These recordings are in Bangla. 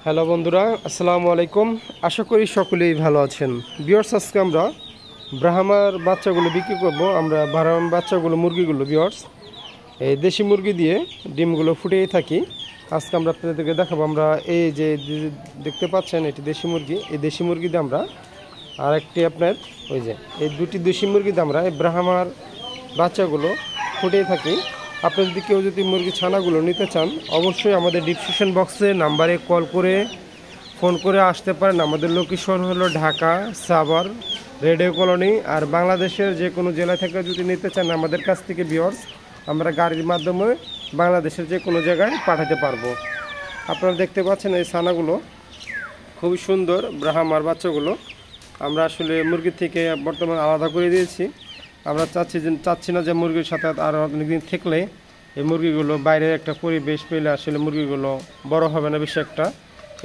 হ্যালো বন্ধুরা, আসসালামু আলাইকুম। আশা করি সকলেই ভালো আছেন। ভিউয়ার্স, আজকে আমরা ব্রাহ্মার বাচ্চাগুলো বিক্রি করব। আমরা ব্রাহ্মার বাচ্চাগুলো, মুরগিগুলো ভিউয়ার্স, এই দেশি মুরগি দিয়ে ডিমগুলো ফুটিয়ে থাকি। আজকে আমরা আপনাদেরকে দেখাবো। আমরা এই যে দেখতে পাচ্ছেন, এটি দেশি মুরগি। এই দেশি মুরগি দিয়ে আমরা আর একটি আপনার ওই যে এই দুটি দেশি মুরগি দিয়ে আমরা এই ব্রাহ্মার বাচ্চাগুলো ফুটিয়ে থাকি। আপনি যদি কেউ মুরগি ছানাগুলো নিতে চান, অবশ্যই আমাদের ডিসক্রিপশন বক্সে নাম্বারে কল করে ফোন করে আসতে পারেন। আমাদের লোকেশন হলো ঢাকা সাভার রেডিও কলোনি। আর বাংলাদেশের যে কোনো জেলা থেকে যদি নিতে চান আমাদের কাছ থেকে ভিউয়ার্স, আমরা গাড়ির মাধ্যমে বাংলাদেশের যে কোনো জায়গায় পাঠাতে পারবো। আপনারা দেখতে পাচ্ছেন এই ছানাগুলো খুবই সুন্দর। ব্রাহ্মার বাচ্চাগুলো আমরা আসলে মুরগির থেকে বর্তমানে আলাদা করে দিয়েছি। আমরা চাচ্ছি না যে মুরগির সাথে আরও অনেকদিন থাকলে এই মুরগিগুলো বাইরের একটা পরিবেশ পেলে আসলে মুরগিগুলো বড় হবে না বেশি একটা।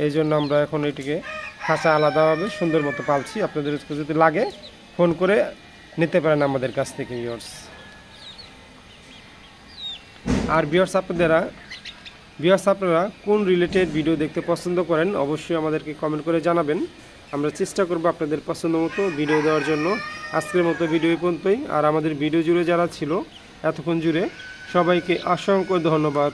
এই জন্য আমরা এখন এটিকে খাঁচা আলাদাভাবে সুন্দর মতো পালছি। আপনাদের যদি লাগে ফোন করে নিতে পারেন আমাদের কাছ থেকে ভিউয়ার্স। আর ভিউয়ার্স, আপনারা কোন রিলেটেড ভিডিও দেখতে পছন্দ করেন অবশ্যই আমাদেরকে কমেন্ট করে জানাবেন। আমরা চেষ্টা করব আপনাদের পছন্দ মতো ভিডিও দেওয়ার জন্য। আজকের মতো ভিডিও পর্যন্তই। আর আমাদের ভিডিও জুড়ে যারা ছিল এতক্ষণ জুড়ে, সবাইকে অসংখ্য ধন্যবাদ।